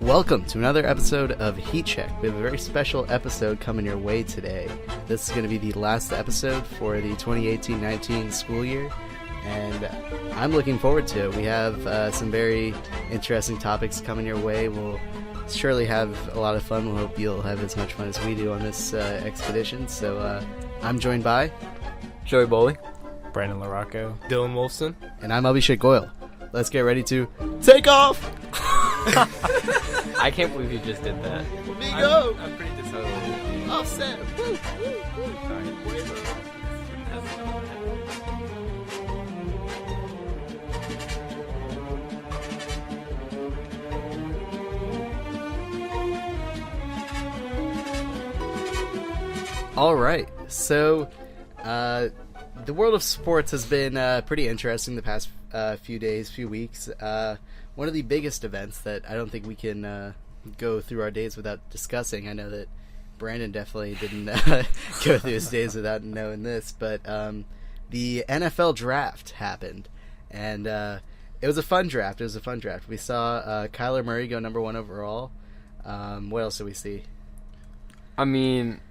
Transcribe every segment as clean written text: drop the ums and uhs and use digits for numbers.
Welcome to another episode of Heat Check. We have a very special episode coming your way today. This is going to be the last episode for the 2018-19 school year, and I'm looking forward to it. We have some very interesting topics coming your way. We'll surely have a lot of fun. We'll hope you'll have as much fun as we do on this expedition. So I'm joined by Joey Bohley, Brandon LaRocco, Dylan Wolfson, and I'm Abhishek Goel. Let's get ready to take off! I can't believe you just did that. Me go! I'm pretty disappointed. Offset! Woo, woo, woo. All right, so the world of sports has been pretty interesting the past few weeks. One of the biggest events that I don't think we can go through our days without discussing. I know that Brandon definitely didn't go through his days without knowing this, but the NFL draft happened, and it was a fun draft. We saw Kyler Murray go number 1 overall. What else did we see? I mean,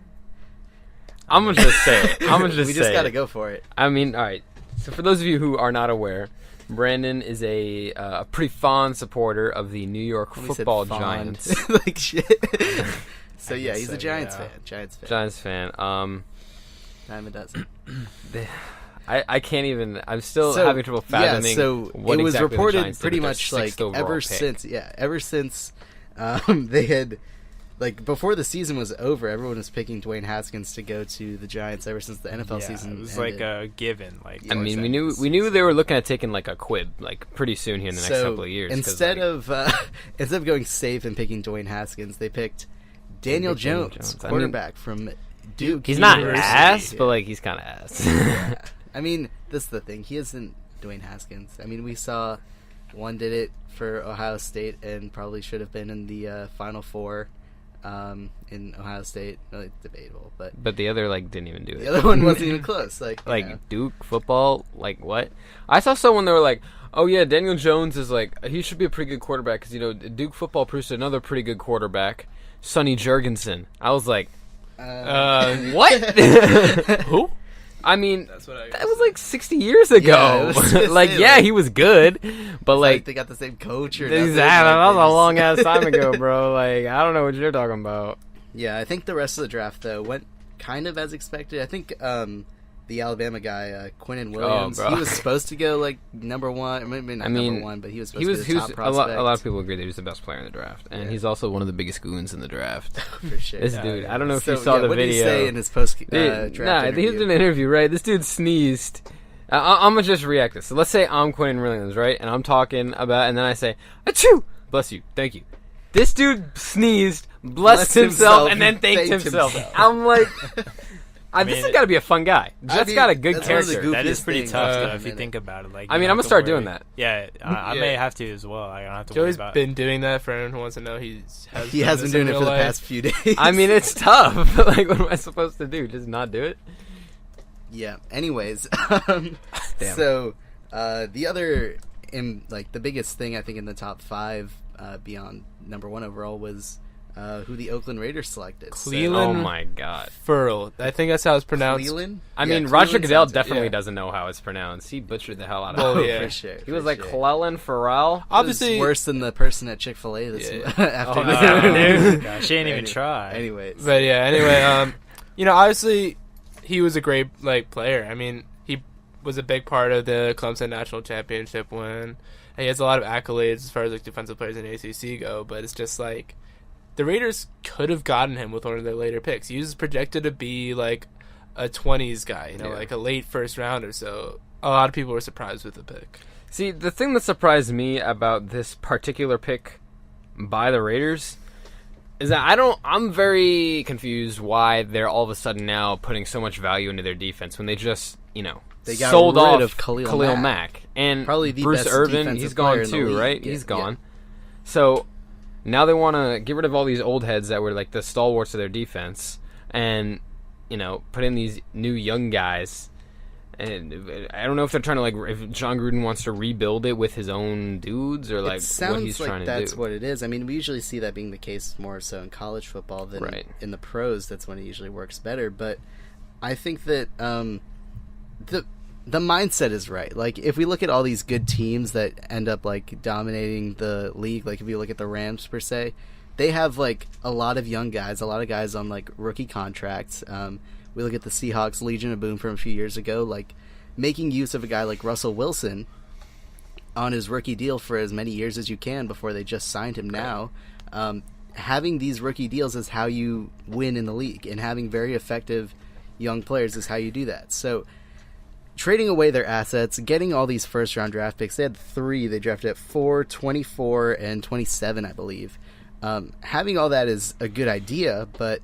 I'm going to just say it. We just got to go for it. I mean, all right. So for those of you who are not aware, Brandon is a pretty fond supporter of the New York Football Giants. Like shit. So yeah, he's a Giants fan. Giants fan. Time a dozen. I can't even. I'm still having trouble fathoming. Yeah, so what it was exactly reported the Giants pretty did with much their like sixth overall pick. ever since they had. Like, before the season was over, everyone was picking Dwayne Haskins to go to the Giants ever since the NFL season it was ended. like a given. I mean, we knew they were looking at taking like a quib, like pretty soon here in the next couple of years. Instead of going safe and picking Dwayne Haskins, they picked Daniel Jones, quarterback from Duke. He's not University. ass, but like he's kind of ass. Yeah. I mean, this is the thing. He isn't Dwayne Haskins. I mean, we saw one did it for Ohio State and probably should have been in the Final Four. In Ohio State, really debatable, but the other didn't even do it. The other one wasn't even close. Duke football, what? I saw someone they were like, "Oh yeah, Daniel Jones is he should be a pretty good quarterback because Duke football produced another pretty good quarterback, Sonny Jurgensen." I was like, "What? Who?" I mean, that was 60 years ago. Yeah, he was good, but they got the same coach or exactly. That was a long ass time ago, bro. I don't know what you're talking about. Yeah, I think the rest of the draft though went kind of as expected. I think the Alabama guy Quinnen Williams, he was supposed to go number 1. Maybe not number 1, but he was supposed to be the top prospect. A lot of people agree that he was the best player in the draft, and he's also one of the biggest goons in the draft. For sure. This dude, I don't know if you saw the what video. Did he say in his post draft interview? He did an interview, right? This dude sneezed. I'm gonna just react to this. So let's say I'm Quinnen Williams, right? And I'm talking about, and then I say, "Achoo! Bless you, thank you." This dude sneezed, blessed himself, and then thanked himself. I'm like, this has got to be a fun guy. That's got a good character. That is pretty tough, though, if you think about it. I'm gonna start doing that. Yeah, I may have to as well. I don't have to Joey's worry about been doing that. For anyone who wants to know, he has been doing it for the past few days. I mean, it's tough. What am I supposed to do? Just not do it? Yeah. Anyways, so the other, the biggest thing I think in the top 5 beyond number 1 overall was who the Oakland Raiders selected. Cleveland. Oh my god. Furl. I think that's how it's pronounced. Cleveland? I mean, Roger Goodell definitely doesn't know how it's pronounced. He butchered the hell out of it. Yeah. For sure. He was like Clellan Farrell. Obviously, worse than the person at Chick-fil-A this afternoon. it. Gosh, she ain't even try. Anyways. But yeah, anyway, obviously, he was a great player. I mean, he was a big part of the Clemson National Championship win. And he has a lot of accolades as far as defensive players in the ACC go, but it's just the Raiders could have gotten him with one of their later picks. He was projected to be a 20s guy, like a late first rounder. So a lot of people were surprised with the pick. See, the thing that surprised me about this particular pick by the Raiders is that I'm very confused why they're all of a sudden now putting so much value into their defense when they just, they got sold rid off of Khalil Mack. And probably the Bruce best Irvin, he's gone too, right? He's gone. So now they want to get rid of all these old heads that were the stalwarts of their defense and, put in these new young guys. And I don't know if they're trying to, like, if John Gruden wants to rebuild it with his own dudes or, like, what he's trying to do. That's what it is. I mean, we usually see that being the case more so in college football than in the pros. That's when it usually works better. But I think that the mindset is right. Like, if we look at all these good teams that end up, like, dominating the league, like, if you look at the Rams, per se, they have, like, a lot of young guys, a lot of guys on, like, rookie contracts. We look at the Seahawks, Legion of Boom from a few years ago, like making use of a guy like Russell Wilson on his rookie deal for as many years as you can before they just signed him now. Having these rookie deals is how you win in the league, and having very effective young players is how you do that. So trading away their assets, getting all these first-round draft picks, they had 3. They drafted at 4, 24, and 27, I believe. Having all that is a good idea, but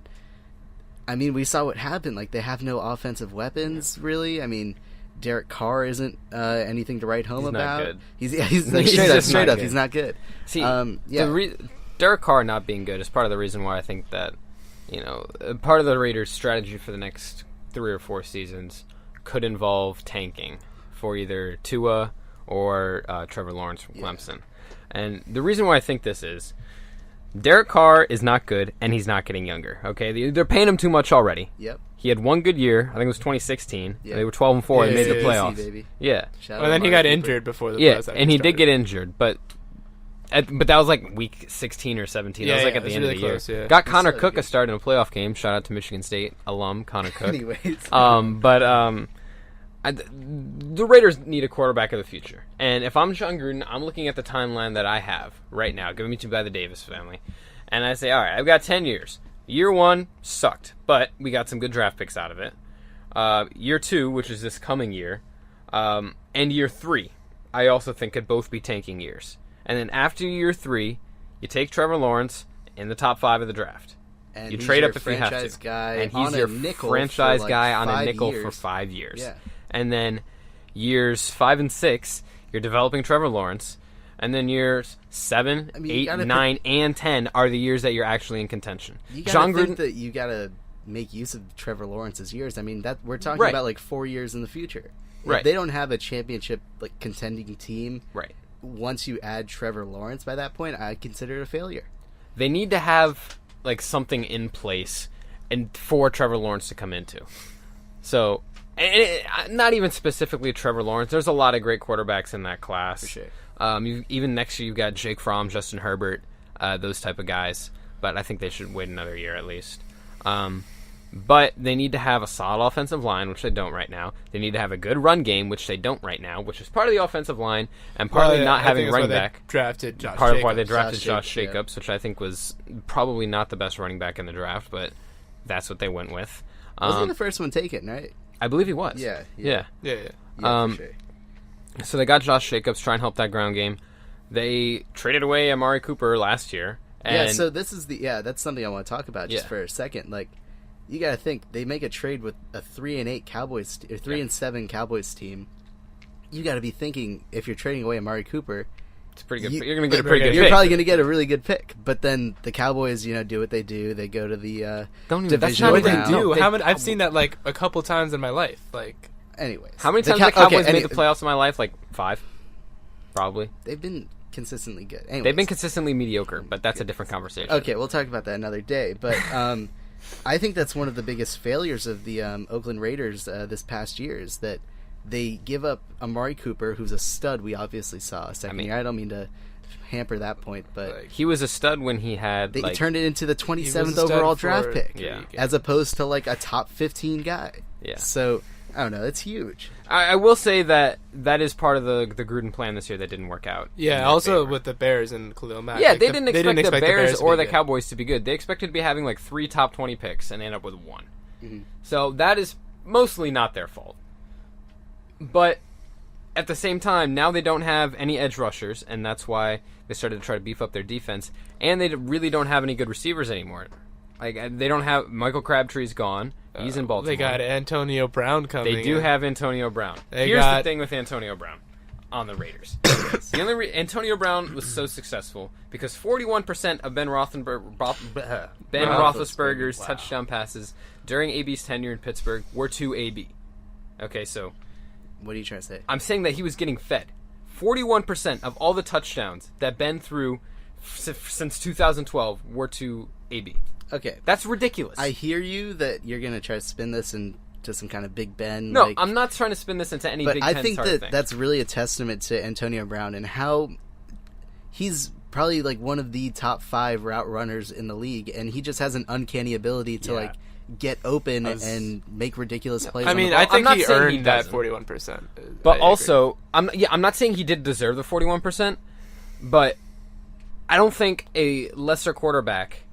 I mean, we saw what happened. Like, they have no offensive weapons, really. I mean, Derek Carr isn't anything to write home about. Not good. He's like, straight up, he's not good. See, Derek Carr not being good is part of the reason why I think that, part of the Raiders' strategy for the next 3 or 4 seasons could involve tanking for either Tua or Trevor Lawrence from Clemson. And the reason why I think this is, Derek Carr is not good, and he's not getting younger. Okay, they're paying him too much already. Yep. He had one good year. I think it was 2016. Yep. They were 12-4 and made the playoffs. Baby. Yeah. And then he got injured before the playoffs. Yeah, and he did get injured, but that was like week 16 or 17. That was like at the end of the year. Yeah. Got Connor Cook a start in a playoff game. Shout out to Michigan State alum Connor Cook. Anyways. The Raiders need a quarterback of the future. And if I'm John Gruden, I'm looking at the timeline that I have right now, given me to by the Davis family. And I say, all right, I've got 10 years. Year 1 sucked, but we got some good draft picks out of it. Year 2, which is this coming year, and year 3, I also think could both be tanking years. And then after year 3, you take Trevor Lawrence in the top 5 of the draft. And you trade up if you have to. Guy and he's your franchise guy on a nickel for 5 years. Yeah. And then years 5 and 6, you're developing Trevor Lawrence. And then years 7, 8, 9, and 10 are the years that you're actually in contention. You gotta think that you gotta make use of Trevor Lawrence's years. I mean, that we're talking about like 4 years in the future. If they don't have a championship like contending team, once you add Trevor Lawrence by that point, I consider it a failure. They need to have like something in place and for Trevor Lawrence to come into. So, not even specifically Trevor Lawrence. There's a lot of great quarterbacks in that class. For sure. Even next year, you've got Jake Fromm, Justin Herbert, those type of guys. But I think they should wait another year at least. But they need to have a solid offensive line, which they don't right now. They need to have a good run game, which they don't right now, which is part of the offensive line and partly not having running back. Drafted Josh part Jacobs. of why they drafted Josh Jacobs, which I think was probably not the best running back in the draft, but that's what they went with. Wasn't he the first one taken, right? I believe he was. Yeah. For sure. So they got Josh Jacobs, try and help that ground game. They traded away Amari Cooper last year. And so this is that's something I want to talk about just for a second. Like, you got to think they make a trade with a 3-8 Cowboys or 3-7 Cowboys team. You got to be thinking if you're trading away Amari Cooper, it's pretty good. You're going to get a pretty good. You're pick. probably going to get a really good pick. But then the Cowboys, do what they do. They go to the divisional round. What they do? I've seen that like a couple times in my life. Like, anyways, how many times have the Cowboys made the playoffs in my life? Like 5, probably. They've been consistently good. Anyways. They've been consistently mediocre, but that's a different conversation. Okay, we'll talk about that another day. But I think that's one of the biggest failures of the Oakland Raiders this past year is that they give up Amari Cooper, who's a stud. We obviously saw a second year. I don't mean to hamper that point, but he was a stud when he had. They turned it into the 27th overall draft pick, as opposed to like a top 15 guy. Yeah. So I don't know. It's huge. I will say that is part of the Gruden plan this year that didn't work out. Yeah. Also with the Bears and Khalil Mack. Yeah, they didn't expect the Bears or the Cowboys to be good. They expected to be having like 3 top 20 picks and end up with 1. Mm-hmm. So that is mostly not their fault. But at the same time, now they don't have any edge rushers, and that's why they started to try to beef up their defense. And they really don't have any good receivers anymore. Like they don't have Michael Crabtree's gone. He's in Baltimore. They got Antonio Brown coming. They do have Antonio Brown. Here's the thing with Antonio Brown on the Raiders. The only Antonio Brown was so successful because 41% of Ben Roethlisberger's touchdown passes during AB's tenure in Pittsburgh were to AB. Okay, so What are you trying to say? I'm saying that he was getting fed. 41% of all the touchdowns that Ben threw since 2012 were to AB. Okay. That's ridiculous. I hear you that you're going to try to spin this into some kind of Big Ben. No, I'm not trying to spin this into any but Big I Ten think sort of that thing. that's really a testament to Antonio Brown and how he's probably like one of the top 5 route runners in the league, and he just has an uncanny ability to like get open and make ridiculous plays. I mean, ball. I think I'm not he saying earned he that doesn't. 41%. But also, I'm not saying he did deserve the 41%, but I don't think a lesser quarterback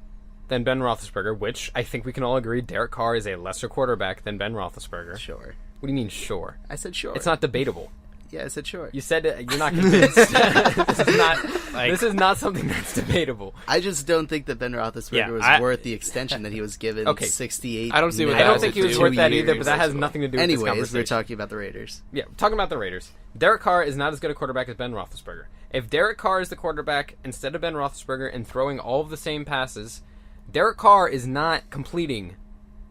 than Ben Roethlisberger, which I think we can all agree Derek Carr is a lesser quarterback than Ben Roethlisberger. Sure. What do you mean, sure? I said sure. It's not debatable. Yeah, I said sure. You said you're not convinced. This is not something that's debatable. I just don't think that Ben Roethlisberger was worth the extension that he was given. Okay. 68. I don't see what I that don't has think to he was do worth with that you. either, but that has nothing to do with this Anyways, conversation. we're talking about the Raiders. Yeah, talking about the Raiders. Derek Carr is not as good a quarterback as Ben Roethlisberger. If Derek Carr is the quarterback instead of Ben Roethlisberger and throwing all of the same passes, Derek Carr is not completing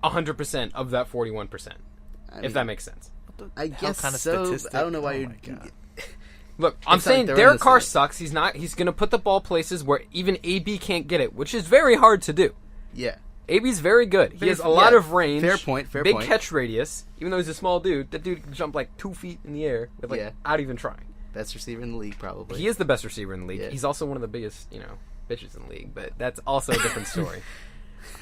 100% of that 41%, if that makes sense. I guess kind of so. statistic? I don't know why Oh you're... my God. Look, I'm It's like saying they're Derek in the Carr same- sucks. He's going to put the ball places where even AB can't get it, which is very hard to do. Yeah. AB's very good. He has a lot of range. Fair point, fair big point. catch radius. Even though he's a small dude, that dude can jump like 2 feet in the air without even trying. Best receiver in the league, probably. He is the best receiver in the league. Yeah. He's also one of the biggest, bitches in the league, but that's also a different story.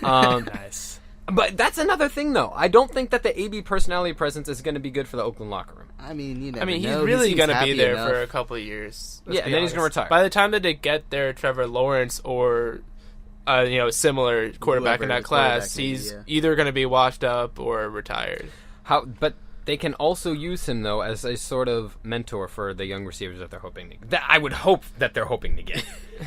Nice. But that's another thing, though. I don't think that the AB personality presence is going to be good for the Oakland locker room. I mean, you never I mean, he's know. really seems going to be happy there enough. for a couple of years. Let's Yeah, be and then he's gonna honest. retire. By the time that they get their Trevor Lawrence or, similar quarterback in Whoever that the class, quarterback may be, he's yeah. either going to be washed up or retired. But they can also use him, though, as a sort of mentor for the young receivers that they're hoping to get. That I would hope that they're hoping to get.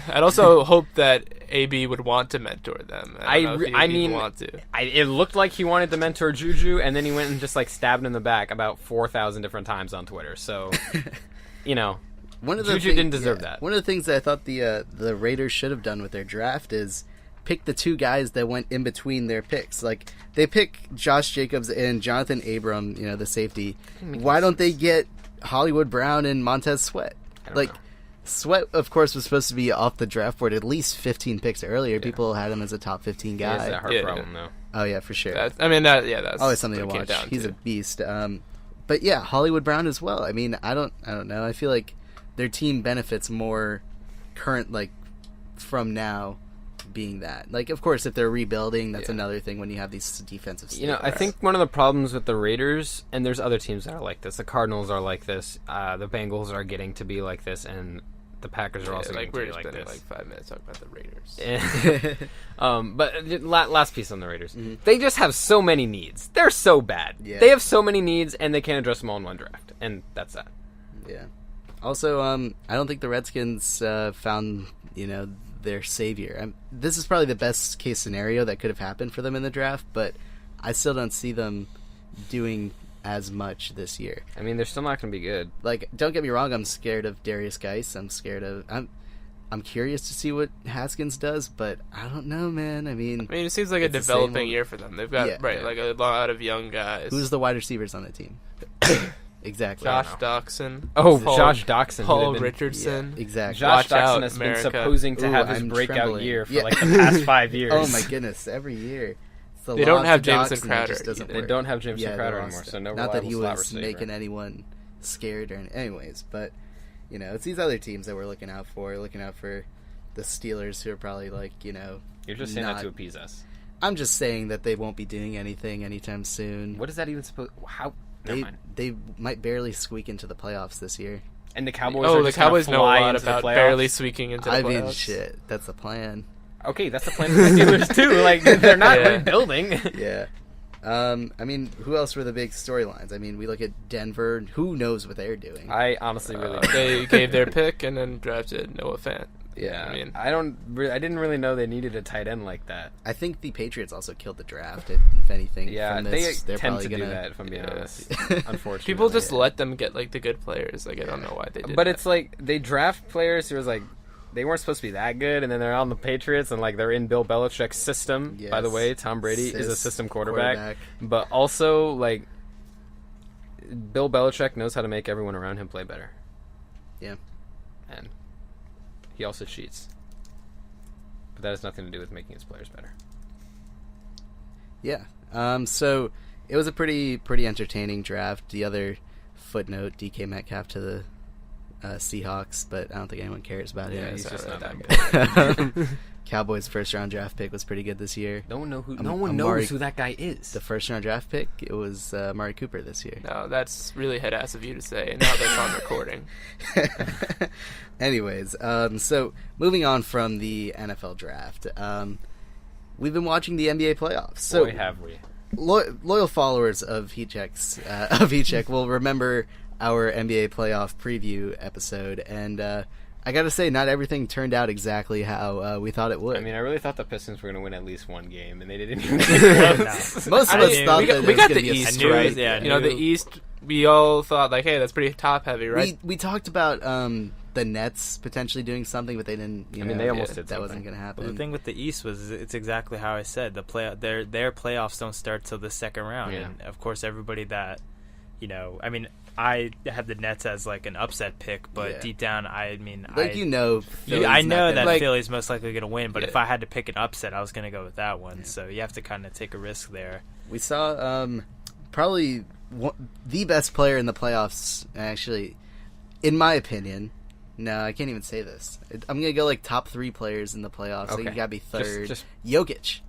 I'd also hope that AB would want to mentor them. I don't know if he'd mean, want to. It looked like he wanted to mentor Juju, and then he went and just stabbed him in the back about 4,000 different times on Twitter. So, One of the Juju didn't deserve that. One of the things that I thought the Raiders should have done with their draft is pick the 2 guys that went in between their picks. Like, they pick Josh Jacobs and Jonathan Abram, the safety. Why don't they get Hollywood Brown and Montez Sweat? I don't know. Sweat, of course, was supposed to be off the draft board at least 15 picks earlier. Yeah. People had him as a top 15 He has guy. that heart problem, though. Oh, yeah, for sure. That's Always something to what it came watch. down He's to. a beast. But yeah, Hollywood Brown as well. I mean, I don't know. I feel like their team benefits more current, from now being that. Of course, if they're rebuilding, that's another thing when you have these defensive staples. I think one of the problems with the Raiders, and there's other teams that are like this, the Cardinals are like this, the Bengals are getting to be like this, and the Packers are also getting to we're be just like spending this. 5 minutes talking about the Raiders. But last piece on the Raiders. They just have so many needs. They're so bad. Yeah. They have so many needs, and they can't address them all in one draft. And that's that. Yeah. Also, I don't think the Redskins found, their savior. This is probably the best case scenario that could have happened for them in the draft, but I still don't see them doing as much this year. I mean, they're still not going to be good. Don't get me wrong, I'm scared of Darius Geis. I'm curious to see what Haskins does, but I don't know, man. I mean, it seems like a it's the same developing old- year for them. They've got a lot of young guys. who's the wide receivers on the team? Exactly. Josh I don't Doxson. Oh, Paul- Josh Doxson. Paul who they've been- Richardson. Exactly. Josh Watch out, Doxson has America. been supposing to Ooh, have his I'm breakout trembling. year for Yeah. the past 5 years. Oh my goodness! Every year, It's the They don't loss have of Jameson Doxson that Crowder just doesn't They work. don't have Jameson they Crowder lost anymore, him. so no Not that he reliable slot was receiver. making anyone scared or anyways, but it's these other teams that we're looking out for. Looking out for the Steelers, who are probably You're just saying that to appease us. I'm just saying that they won't be doing anything anytime soon. What is that even supposed? How? Never mind. They might barely squeak into the playoffs this year. And the Cowboys. Oh, are the just gonna Cowboys know a fly lot into the about playoffs? barely squeaking into the I playoffs. mean, shit, that's the plan. Okay, that's the plan for the Steelers too. They're not Yeah. rebuilding. Yeah. I mean, who else were the big storylines? I mean, we look at Denver. Who knows what they're doing? I honestly really. They gave their pick and then drafted Noah Fant. Yeah, I mean, I didn't really know they needed a tight end like that. I think the Patriots also killed the draft. If anything, Yeah, from this, they they're tend probably to do gonna. that. If I'm being Yeah. honest, unfortunately, people just let them get the good players. I don't know why they did. But that. it's they draft players who was they weren't supposed to be that good, and then they're on the Patriots, and they're in Bill Belichick's system. Yes. By the way, Tom Brady is a system quarterback. quarterback. But also Bill Belichick knows how to make everyone around him play better. Yeah. And he also cheats. But that has nothing to do with making his players better. Yeah. So it was a pretty entertaining draft. The other footnote, DK Metcalf to the Seahawks, but I don't think anyone cares about him. Yeah, he's just not that good. Cowboys' first-round draft pick was pretty good this year. No one knows who that guy is. The first-round draft pick, it was Amari Cooper this year. No, that's really head-ass of you to say, and now that's on recording. Anyways, so moving on from the NFL draft, we've been watching the NBA playoffs. So Boy, have we. Loyal followers of Heat Check will remember our NBA playoff preview episode, and I gotta say, not everything turned out exactly how we thought it would. I mean, I really thought the Pistons were going to win at least one game, and they didn't even get Most of us thought that we it got was the gonna be a East straight. right. Yeah, You know, the East, we all thought, like, hey, that's pretty top-heavy, right? We talked about the Nets potentially doing something, but they didn't. You know, they almost did that something. wasn't going to happen. Well, the thing with the East was it's exactly how I said. Their playoffs don't start till the second round, Yeah. and of course everybody that, I mean, I had the Nets as like an upset pick, but Yeah. deep down, I mean, Like, I Philly's I not know gonna- that like- Philly's most likely going to win, but Yeah. if I had to pick an upset, I was going to go with that one. So you have to kind of take a risk there. We saw probably the best player in the playoffs, actually, in my opinion. No, I can't even say this. I'm going to go like top 3 players in the playoffs. So Okay. you got to be third. Just- Jokic.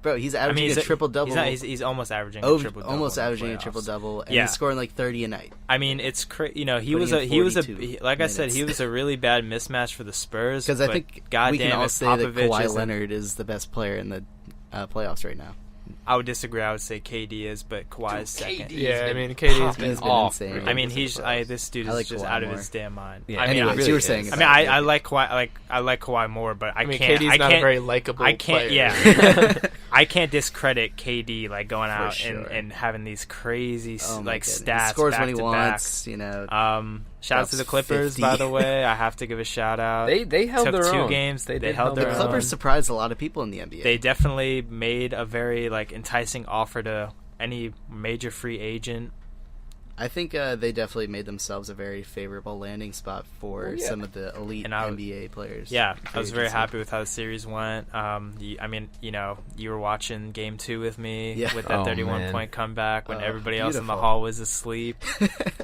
Bro, he's averaging a triple-double. He's almost averaging a triple-double. Almost in the averaging a playoffs. triple-double, and Yeah. he's scoring like 30 a night. I mean, it's he Putting was in a he was a 42 like I said, he minutes. was a really bad mismatch for the Spurs. Because I but think we goddamn can all if say that Popovich Kawhi isn't- Leonard is the best player in the playoffs right now. I would disagree. I would say KD is, but Kawhi is second. Yeah, I mean, KD's He's been off. insane. I mean, lately. this dude I is like just Kawhi out of more. his damn mind. Yeah, I mean, Anyways, really you were is. saying. I mean, I like Kawhi. I like Kawhi more, but I mean, can't. KD's I not can't, a very likable I can't. player. Yeah, I can't discredit KD like going out sure. and having these crazy Oh my like goodness. stats. He scores back when he to wants. You know. back. Shout out to the Drops Clippers, 50. by the way. I have to give a shout out. They held Took their 2 own. games. They did held the their Clippers own. surprised a lot of people in the NBA. They definitely made a very like enticing offer to any major free agent. I think they definitely made themselves a very favorable landing spot for some of the elite And I was- NBA players. Yeah, Free I was very agency. happy with how the series went. I mean, you were watching Game 2 with me Yeah. with that Oh, 31-point comeback when Oh, everybody else in the beautiful. hall was asleep.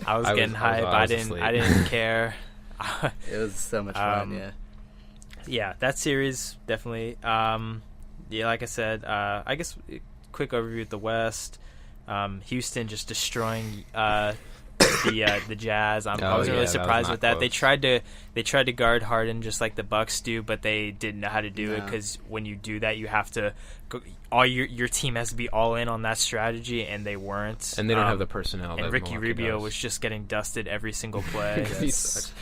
I was getting hype. I didn't care. It was so much fun. Um, Yeah. Yeah, that series definitely. Yeah, like I said, I guess quick overview of the West. Houston just destroying the Jazz. I wasn't really that was surprised not with that. close. They tried to guard Harden just like the Bucks do, but they didn't know how to do it No. because when you do that, you have to all your team has to be all in on that strategy, and they weren't. And they don't have the personnel. And that Ricky Milwaukee Rubio does. was just getting dusted every single play. He sucks.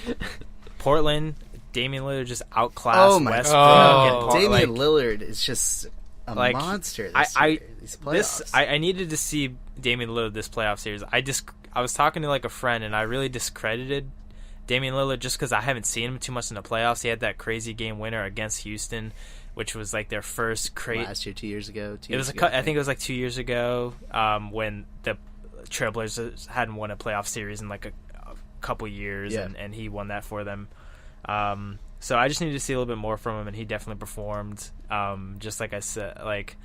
Portland, Damian Lillard just outclassed Oh my Westbrook. God. and Damian like, Lillard is just a like, monster I- this I- year. These playoffs. I needed to see Damian Lillard this playoff series. I was talking to like a friend, and I really discredited Damian Lillard just because I haven't seen him too much in the playoffs. He had that crazy game winner against Houston, which was like their first crazy. Last year, 2 years ago. It was I think it was like 2 years ago when the Trailblazers hadn't won a playoff series in like a couple years, Yeah. and he won that for them. So I just needed to see a little bit more from him, and he definitely performed. Just like I said, like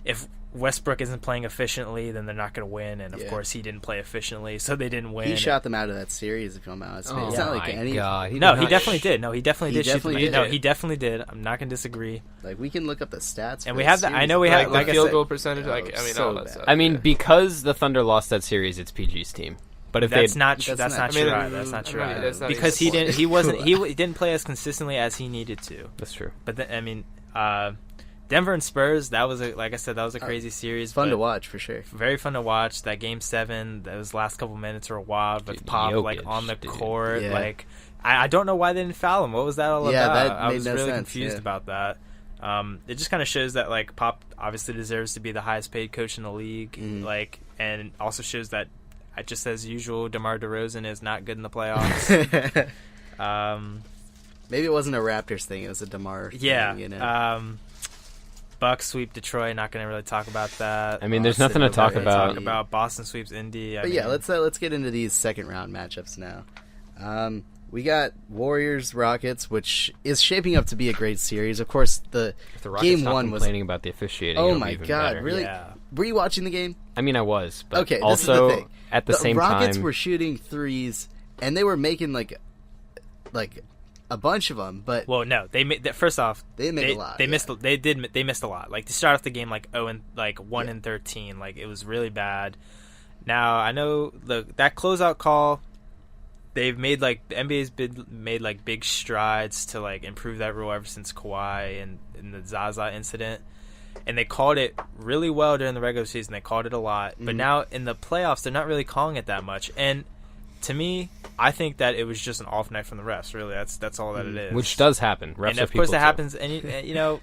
if Westbrook isn't playing efficiently, then they're not going to win. And of Yeah. course, he didn't play efficiently, so they didn't win. He shot them out of that series, if I'm honest. Oh It's not like my any. God. No, he did not definitely sh- did. No, he definitely He did. shoot them definitely out. No, did. he definitely did. I'm not going to disagree. Like, we can look up the stats. And for we this have that- I series. know we have- Like, like the I field said- goal percentage, Oh, like, I mean, so all that bad. stuff. I mean, yeah. because the Thunder lost that series, it's PG's team. But if That's they not true. that's That's not not true. true. That's not I true. mean, that's not Because even he wasn't. He didn't play as consistently as he needed to. that's true. But then, I mean, Denver and Spurs. That was like I said, that was a crazy series. Fun but to watch, for sure. Very fun to watch. That Game 7, those last couple minutes were wild. With Dude, Pop like Jokic, on the dude. court, Yeah. like I don't know why they didn't foul him. What was that all Yeah, about? that I made was no really sense, confused yeah. about that. It just kind of shows that like Pop obviously deserves to be the highest paid coach in the league. Mhm. Like, and also shows that just as usual, DeMar DeRozan is not good in the playoffs. Maybe it wasn't a Raptors thing. It was a DeMar Yeah. thing, you know? Bucks sweep Detroit. Not going to really talk about that. I mean, there's Boston nothing to talk over about. Indy. Boston sweeps Indy. But yeah, let's get into these second round matchups now. We got Warriors Rockets, which is shaping up to be a great series. Of course, the If the Rockets game stop one was. complaining about the officiating. Oh it'll my be even god! better. Really? Yeah. Were you watching the game? I mean, I was, but Okay, also this is the thing. at the same Rockets time, were shooting threes, and they were making like a bunch of them. But Well, no, they first off They made a lot, They yeah. They missed a lot. Like to start off the game like 1 and 13. Like it was really bad. Now I know that closeout call. They've made the NBA's made like big strides to like improve that rule ever since Kawhi and the Zaza incident, and they called it really well during the regular season. They called it a lot, but now in the playoffs they're not really calling it that much. And to me, I think that it was just an off night from the refs. Really, that's all that it is. which does happen. Refs And are of course people that too. happens. And you know,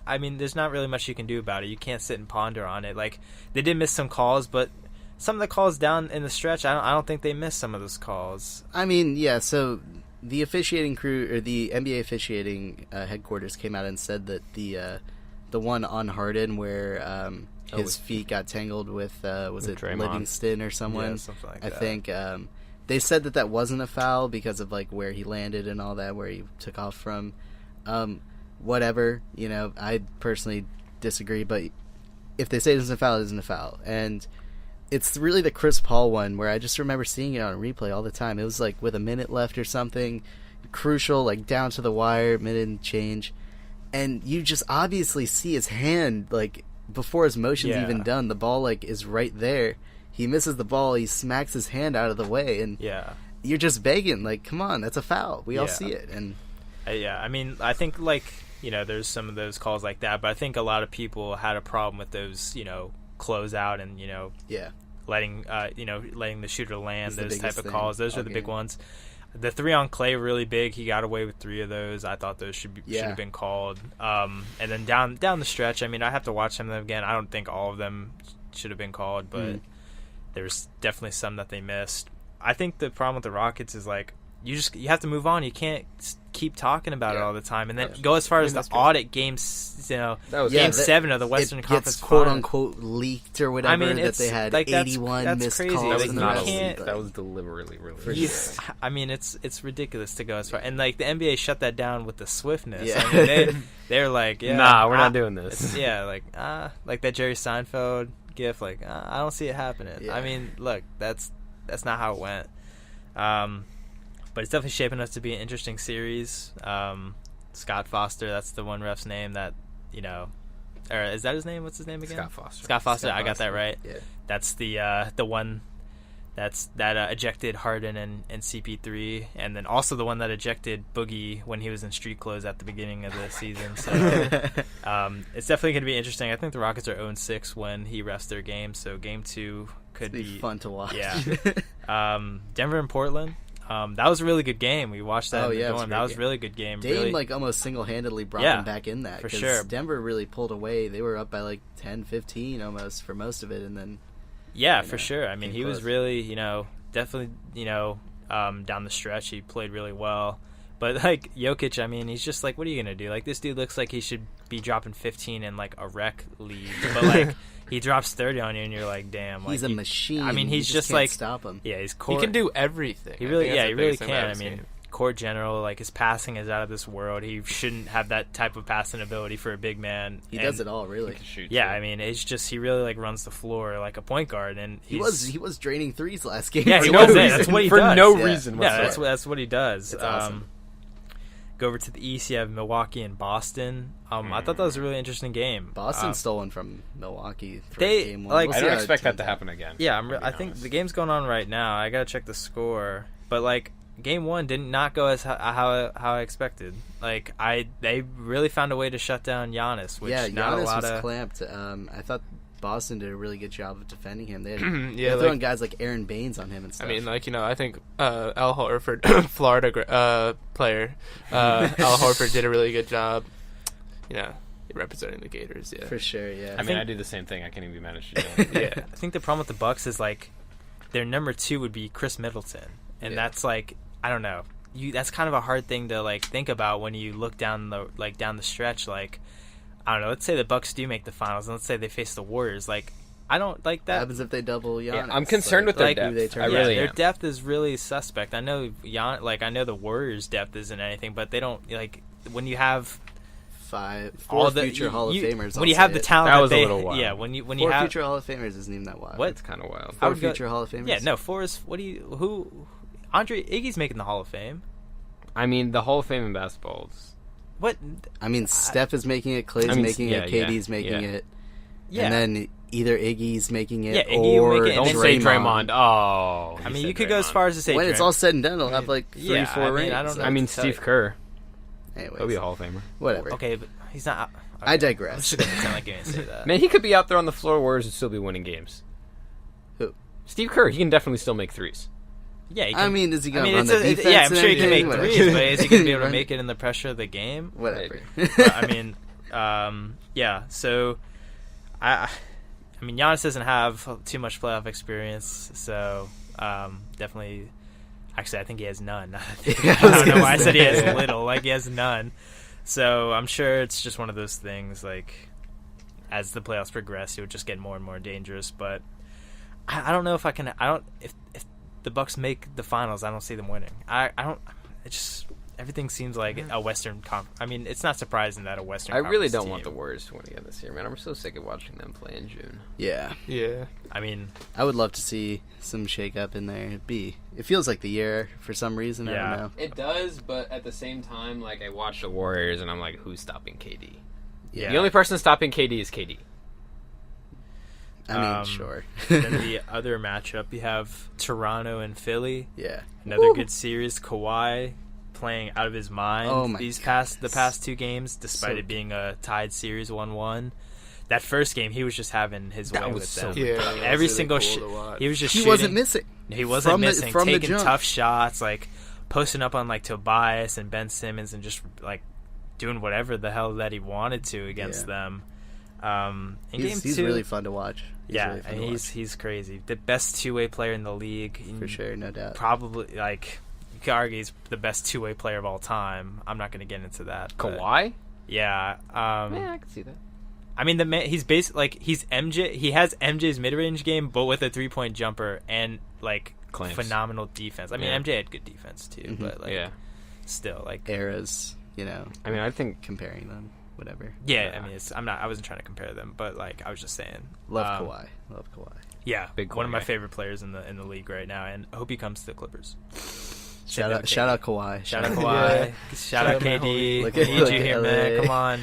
I mean, there's not really much you can do about it. You can't sit and ponder on it. Like they did miss some calls, but some of the calls down in the stretch, I don't think they missed some of those calls. I mean, yeah. So the officiating crew or the NBA officiating headquarters came out and said that the one on Harden where his feet got tangled with was it Draymond. Livingston or someone? Yeah, something like I that. think they said that wasn't a foul because of like where he landed and all that, where he took off from. Whatever, you know, I personally disagree, but if they say it isn't a foul, it isn't a foul. And it's really the Chris Paul one where I just remember seeing it on replay all the time. It was like with a minute left or something, crucial, like down to the wire, minute and change, and you just obviously see his hand like before his motion's Yeah. even done. The ball like is right there. He misses the ball. He smacks his hand out of the way, and Yeah. you're just begging, like, come on, that's a foul. We all Yeah. see it, and Yeah, I mean, I think there's some of those calls like that, but I think a lot of people had a problem with those, close out and yeah. letting the shooter land, It's the those type biggest of thing calls. Those all are the big game. ones. The 3 on Clay were really big. He got away with 3 of those. I thought those should have been called. And then down the stretch, I mean, I have to watch some of them again. I don't think all of them should have been called, but there's definitely some that they missed. I think the problem with the Rockets is like you have to move on. You can't keep talking about it all the time, and then go as far as the audit games. That was Game that- 7 of the Western it Conference gets quote Finals. unquote leaked or whatever. I mean, that it's they had like, that's 81 missed crazy. calls That That was in was the not you rest. can't- that was deliberately released. Yes. I mean, it's ridiculous to go as far, and like the NBA shut that down with the swiftness. Yeah. I mean, they're like, yeah, Nah, we're not doing this. it's- Yeah, like that Jerry Seinfeld gif. Like, I don't see it happening. Yeah. I mean, look, that's not how it went. But it's definitely shaping up to be an interesting series. Scott Foster, that's the one ref's name that or is that his name? What's his name again? Scott Foster. Scott Foster. Scott I got that Foster. right. Yeah. That's the one that ejected Harden and CP3, and then also the one that ejected Boogie when he was in street clothes at the beginning of the season. So it's definitely going to be interesting. I think the Rockets are 0-6 when he refs their game, so Game 2 could It'd be fun to watch. Yeah. Denver and Portland. That was a really good game. We watched that. Oh, in the yeah, it was dorm. a That great was a game. really good game. Dame really, like almost single-handedly brought Yeah, them back in that for 'cause sure. Denver really pulled away. They were up by like 10-15 almost for most of it, and then yeah, you for know, sure. I mean, came he was close. really, definitely, down the stretch, he played really well. But like Jokic, I mean, he's just like, what are you gonna do? Like, this dude looks like he should be dropping 15 in like a rec league, but like he drops 30 on you, and you're like, damn, like he's a machine. I mean, You he's just just can't like stop him. Yeah, he's He court. can do everything. He I really, think yeah, that's he the really biggest thing can. about I his mean, game. court general, like his passing is out of this world. He shouldn't have that type of passing ability for a big man. He And, does it all, really. Yeah, I mean, it's just he really like runs the floor like a point guard, and He was draining threes last game. Yeah, for he no was. reason. That's what he for does. no Yeah. reason Yeah, whatsoever. that's what he does. It's awesome. Go over to the East. You have Milwaukee and Boston. I thought that was a really interesting game. Boston stolen from Milwaukee for they- game 1. like- We'll I see don't how it expect that turns to out. happen again. Yeah, to be I think honest. the game's going on right now. I gotta check the score, but like game 1 did not go as how I expected. Like they really found a way to shut down Giannis, which Yeah, not a Giannis lot was of. clamped. I thought Boston did a really good job of defending him. They had Yeah, throwing like, guys like Aaron Baines on him and I stuff. mean, like, I think Al Horford, Florida player, Al Horford did a really good job, representing the Gators. Yeah, for sure, yeah. I mean, think- I do the same thing. I can't even be mad at you. yeah. I think the problem with the Bucks is like their number 2 would be Chris Middleton, and Yeah. that's like I don't know. That's kind of a hard thing to like think about when you look down the stretch. Like, I don't know. Let's say the Bucks do make the finals, and let's say they face the Warriors. Like, I don't like What that. happens if they double Giannis? Yeah, I'm concerned with their like, depth. who they turn I out? really their am. depth is really suspect. I know I know the Warriors' depth isn't anything, but they don't like when you have Four future Hall of Famers. When you have the talent, That that was a they, little wild. yeah. When you Four have future Hall of Famers isn't even that wild. What? It's kind of wild. I Four would go- future Hall of Famers. yeah, no, Forrest. Who? Andre Iggy's making the Hall of Fame. I mean, the Hall of Fame in basketball is... What? I mean, Steph is making it. Clay's I mean, making yeah, it. KD's yeah, making yeah. it. Yeah. And then either Iggy's making it Yeah, Iggy will or make it, and Don't then say Draymond. Oh. I mean, you could go as far as to say When it's all said and done, he'll have like 3, Yeah, 4 I mean, rings. I don't know. I mean, to tell Steve you. Kerr. Anyways, He'll be a Hall of Famer. whatever. Okay, but he's not. I I'm digress. just gonna pretend like you didn't say that. Man, he could be out there on the floor Warriors and still be winning games. Who? Steve Kerr. He can definitely still make threes. Yeah, he I can, mean, is he I going to mean, run the defense? yeah, I'm and sure he can make everything? threes, but is he going to be able to Run- make it in the pressure of the game? Whatever. But, I mean, yeah. So, I mean, Giannis doesn't have too much playoff experience, so definitely. Actually, I think he has none. Yeah, I don't know gonna why I said he has say. little. Like he has none. So I'm sure it's just one of those things. Like as the playoffs progress, it would just get more and more dangerous. But I don't know if I can. I don't if the Bucks make the finals, I don't see them winning. I don't. It just everything seems like a Western I mean, it's not surprising that a Western. I really Conference don't team, want the Warriors to win again this year, man. I'm so sick of watching them play in June. Yeah, Yeah. I mean, I would love to see some shake up in there. It feels like the year for some reason. I Yeah. don't know. It does, but at the same time, like I watch the Warriors and I'm like, who's stopping KD? Yeah, The only person stopping KD is KD. I mean, sure. then the other matchup, you have Toronto and Philly. Yeah. Another good series. Kawhi playing out of his mind Oh my the God. past 2 games, despite So it being a tied series 1-1. That first game, he was just having his That way was with so them. Yeah. Every It was really single cool shot, to watch. he was just He shooting. wasn't missing. He wasn't From the- missing. from the Taking jump. tough shots, like posting up on like Tobias and Ben Simmons, and just like doing whatever the hell that he wanted to against them. In game He's 2, really fun to watch. yeah, really fun and to he's crazy. The best 2-way player in the league. watch, for sure, no doubt. Probably, like, you could argue he's the best 2-way player of all time. I'm not going to get into that. but, Kawhi? yeah. Yeah, I can see that. I mean, the man, he's basically, like, he's MJ. He has MJ's mid-range game, but with a 3-point jumper and, like, Clamps. phenomenal defense. I mean, Yeah. MJ had good defense, too, Mhm. but, like, Yeah. still, like, Eras, I mean, I think comparing them, whatever. yeah, Yeah. I mean, I wasn't trying to compare them, but, like, I was just saying. Love Kawhi. Love Kawhi. Yeah, Big one of Kawhi my guy. favorite players in the league right now, and I hope he comes to the Clippers. Shout out Kawhi. Shout out Kawhi. Shout out my KD. homie. Look Need at- you look here, at man. LA. Come on.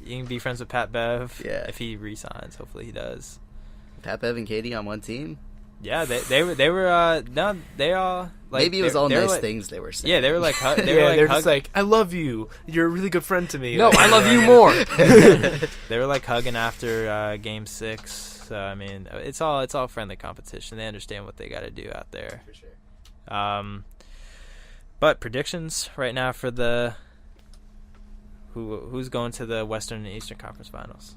You can be friends with Pat Bev. Yeah. If he resigns, hopefully he does. Pat Bev and Katie on one team. Yeah, they were no, they all like Maybe it was they- all they were nice like- things they were saying. Yeah, they were like they Yeah, were like they're hug- just like, I love you. You're a really good friend to me. no, Like, I love you more. they were like hugging after Game 6. So I mean, it's all friendly competition. They understand what they got to do out there. For sure. But predictions right now for the who's going to the Western and Eastern Conference Finals?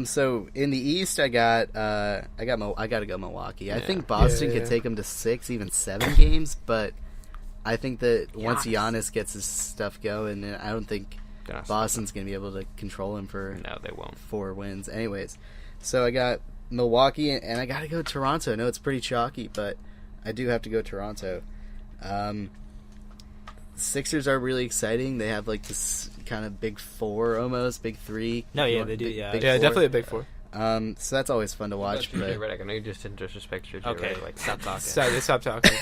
So in the East, I got to go Milwaukee. I Yeah. think Boston Yeah. could take them to 6, even 7 games, but I think that once Giannis gets his stuff going, I don't think They're not Boston's gonna be able to control him for No, they won't. 4 wins. Anyways, so I got Milwaukee, and I got to go Toronto. I know it's pretty chalky, but I do have to go Toronto. Sixers are really exciting. They have like this kind of big 4 almost, big 3. No, if you yeah, want- they do, big- yeah. big Yeah, 4. definitely a big 4. So that's always fun to watch. What about But, JJ Redick? I know you just didn't disrespect JJ Okay, Redick. Like, stop talking. Stop talking.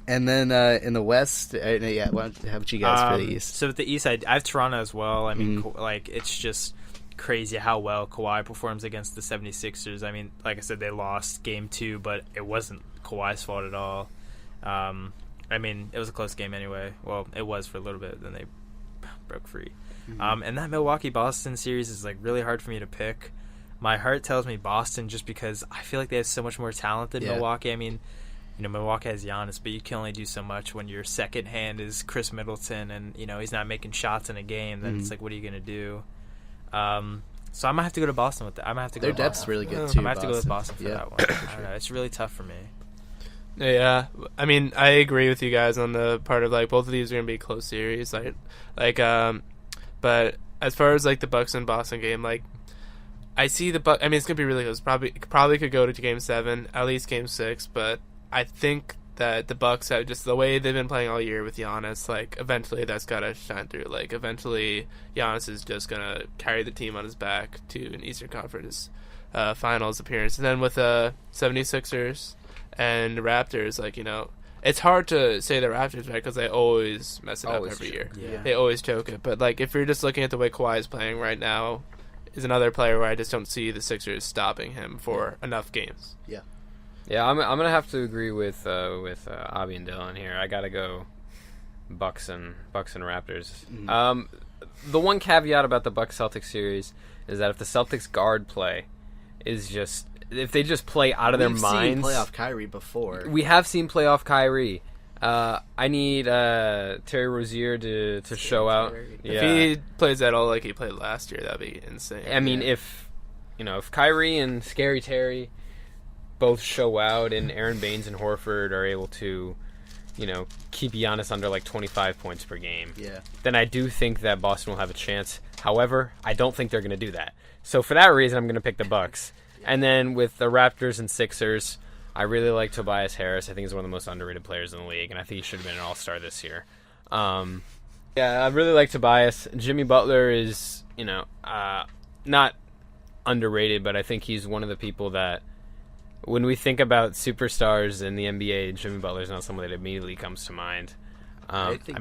and then in the West, how about you guys for the East? So with the East, I have Toronto as well. I mean, Mhm. like it's just crazy how well Kawhi performs against the 76ers. I mean, like I said, they lost Game 2, but it wasn't Kawhi's fault at all. I mean, it was a close game anyway. Well, it was for a little bit, then they broke free. And that Milwaukee-Boston series is like really hard for me to pick. My heart tells me Boston just because I feel like they have so much more talent than Yeah. Milwaukee. I mean, you know, Milwaukee has Giannis, but you can only do so much when your second hand is Chris Middleton and, you know, he's not making shots in a game. Then it's like, what are you going to do? So I might have to go to Boston with that. I might have to go Their to depth's Boston. really good I too. I might have to go with Boston for that one. I don't know. It's really tough for me. Yeah, I mean, I agree with you guys on the part of like both of these are gonna be close series, but as far as like the Bucks and Boston game, like I see the Bucks. I mean, it's gonna be really close. Probably could go to Game 7, at least Game 6. But I think that the Bucks have just the way they've been playing all year with Giannis. Like eventually, that's gotta shine through. Like eventually, Giannis is just gonna carry the team on his back to an Eastern Conference Finals appearance. And then with 76ers and Raptors, like it's hard to say the Raptors, right? Because they always mess it up every year. Yeah. They always choke it. But like if you're just looking at the way Kawhi is playing right now, is another player where I just don't see the Sixers stopping him for enough games. Yeah, I'm gonna have to agree with Abby and Dylan here. I gotta go Bucks and Raptors. The one caveat about the Bucks Celtics series is that if the Celtics guard play is just if they just play out of their minds. We've seen playoff Kyrie before. We have seen playoff Kyrie. I need Terry Rozier to show out. Yeah. If he plays at all like he played last year, that'd be insane. I mean, if Kyrie and Scary Terry both show out, and Aaron Baines and Horford are able to, keep Giannis under like 25 points per game, then I do think that Boston will have a chance. However, I don't think they're going to do that. So for that reason, I'm going to pick the Bucks. And then with the Raptors and Sixers, I really like Tobias Harris. I think he's one of the most underrated players in the league, and I think he should have been an all-star this year. I really like Tobias. Jimmy Butler is, not underrated, but I think he's one of the people that, when we think about superstars in the NBA, Jimmy Butler is not someone that immediately comes to mind.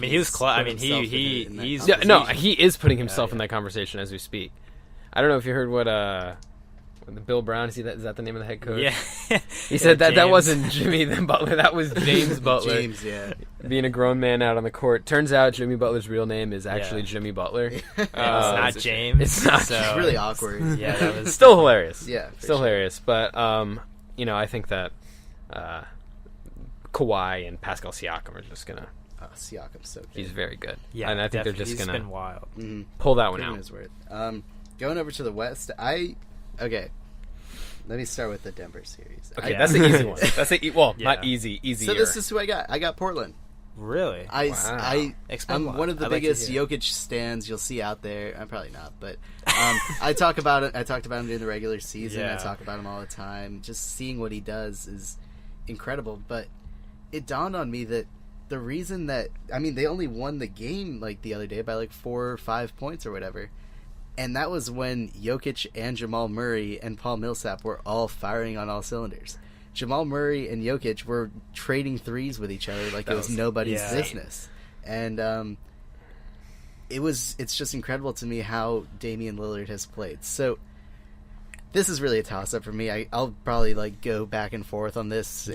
He was close. I mean, he's he is putting himself in that conversation as we speak. I don't know if you heard what Bill Brown, is that the name of the head coach? Yeah. He said that wasn't Jimmy the Butler, that was James Butler. James, yeah. Being a grown man out on the court. Turns out Jimmy Butler's real name is actually Jimmy Butler. It's not James. It's not. So, It's really awkward. Yeah, that was still hilarious. Yeah, still sure. hilarious. But I think that Kawhi and Pascal Siakam are just gonna. Siakam's so good. He's very good. Yeah, and I think they're just he's gonna been wild. pull that one Give him out. his word. Going over to the West, okay. Let me start with the Denver series. Okay, that's the easy one. That's not easy. So this is who I got. I got Portland. Really? I'm Explain why. one of the I'd like to biggest hear. Jokic stans you'll see out there. I'm probably not, but I talk about it. I talked about him during the regular season. Yeah. I talk about him all the time. Just seeing what he does is incredible. But it dawned on me that the reason that they only won the game like the other day by like 4 or 5 points or whatever. And that was when Jokic and Jamal Murray and Paul Millsap were all firing on all cylinders. Jamal Murray and Jokic were trading threes with each other like it was nobody's business. And it's just incredible to me how Damian Lillard has played. So this is really a toss-up for me. I'll probably go back and forth on this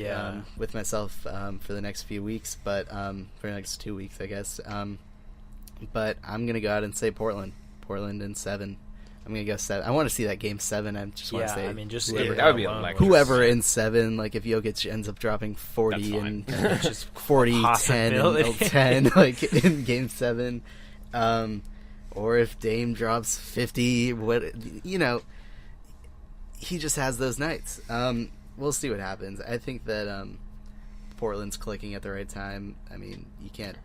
with myself for the next few weeks, but for the next 2 weeks, I guess. But I'm going to go out and say Portland in 7. I'm gonna go 7. I want to see that game 7. I just want to say just whoever, that would be electric. whoever in 7. Like if Jokic ends up dropping 40 and just 40, 10, and 10, in game 7, or if Dame drops 50, he just has those nights. We'll see what happens. I think that Portland's clicking at the right time. You can't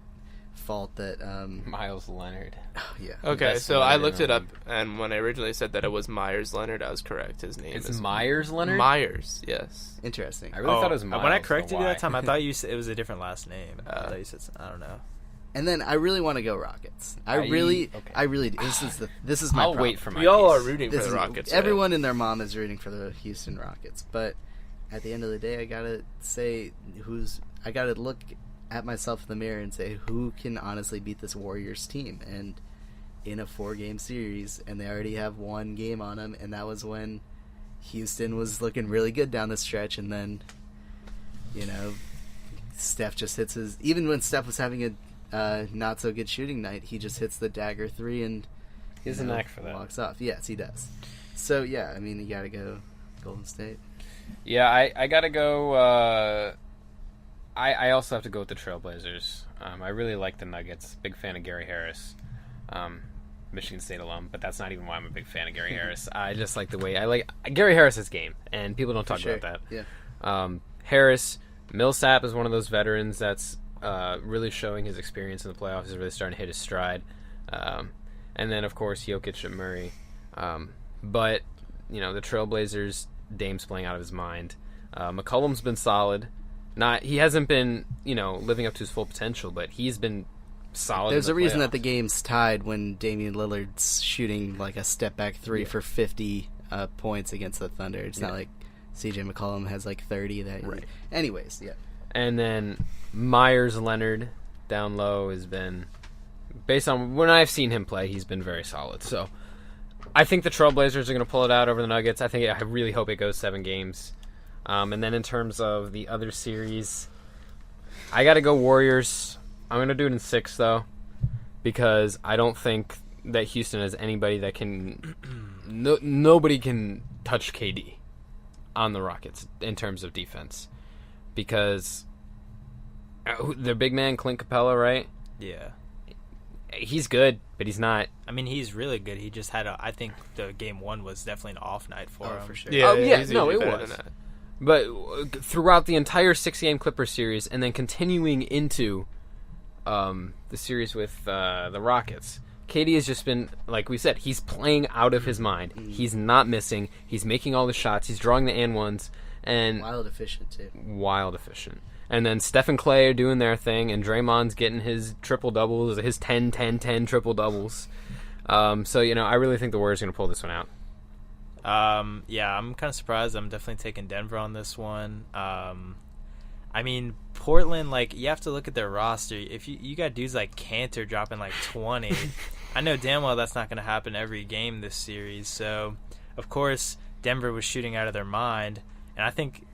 fault that Miles Leonard. Yeah. Okay, Best so I Leonard looked in it the up, and when I originally said that it was Myers Leonard, I was correct. His name It's is Myers Leonard? Myers, yes. Interesting. I really thought it was Miles. When I corrected you Why? that time, I thought you said it was a different last name. I thought you said I don't know. And then I really want to go Rockets. I really do. This is my I'll problem. wait for my We all piece. are rooting for the Rockets. right? Everyone and their mom is rooting for the Houston Rockets, but at the end of the day, I gotta say I gotta look at myself in the mirror and say who can honestly beat this Warriors team. And in a 4-game series, and they already have 1 game on them, and that was when Houston was looking really good down the stretch, and then Steph just hits even when Steph was having a not so good shooting night, he just hits the dagger 3 and He has a knack for that. walks off. Yes, he does. So yeah, you gotta go Golden State. Yeah, I gotta go. I also have to go with the Trailblazers. I really like the Nuggets. Big fan of Gary Harris, Michigan State alum. But that's not even why I'm a big fan of Gary Harris. I just like the way Gary Harris's game, and people don't talk about that. Yeah. Harris, Millsap is one of those veterans that's really showing his experience in the playoffs. He's really starting to hit his stride. and then of course Jokic and Murray. But the Trailblazers, Dame's playing out of his mind. McCollum's been solid. He hasn't been living up to his full potential, but he's been solid. There's in a the reason playoffs. that the game's tied when Damian Lillard's shooting like a step back three for 50 points against the Thunder. It's not like CJ McCollum has like 30 that. Right. Anyways, yeah. And then Myers Leonard down low has been, based on when I've seen him play, he's been very solid. So I think the Trailblazers are going to pull it out over the Nuggets. I really hope it goes 7 games. And then in terms of the other series, I got to go Warriors. I'm going to do it in 6, though, because I don't think that Houston has anybody that can... nobody can touch KD on the Rockets in terms of defense. Because their big man, Clint Capella, right? Yeah. He's good, but he's not... I mean, he's really good. He just had I think the game 1 was definitely an off night for him. For sure. Oh, yeah, he's no, usually it better was. than that. But throughout the entire 6-game Clippers series, and then continuing into the series with the Rockets, KD has just been, like we said, he's playing out of his mind. He's not missing. He's making all the shots. He's drawing the and ones. And Wild efficient, too. Wild efficient. And then Steph and Clay are doing their thing, and Draymond's getting his triple-doubles, his 10-10-10 triple-doubles. So, I really think the Warriors are going to pull this one out. Yeah, I'm kind of surprised. I'm definitely taking Denver on this one. I mean, Portland, like, you have to look at their roster. If you got dudes like Cantor dropping like 20, I know damn well that's not going to happen every game this series. So, of course, Denver was shooting out of their mind, and I think